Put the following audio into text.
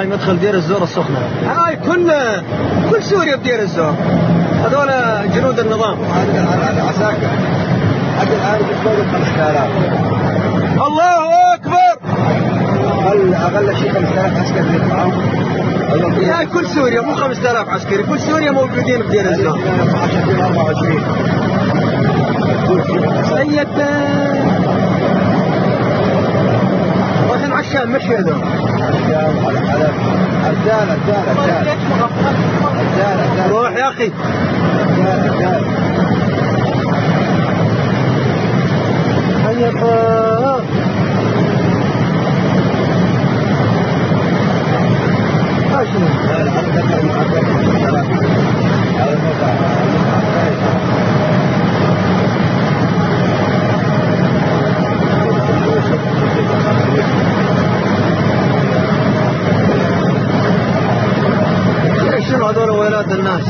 مدخل دير الزور السخنة. هاي كل سوريا بدير الزور، هذول جنود النظام. هذا عساكر. حتى الآن بتقول 5000. الله أكبر. أقل شيء 5000 عسكري يطلعوا. هاي كل سوريا مو 5000 عسكري، كل سوريا موجودين بدير الزور. 24. سيد واحنا عشان مشي هذول. رجال روح يا أخي. رجال. شنو هذول ولاد الناس؟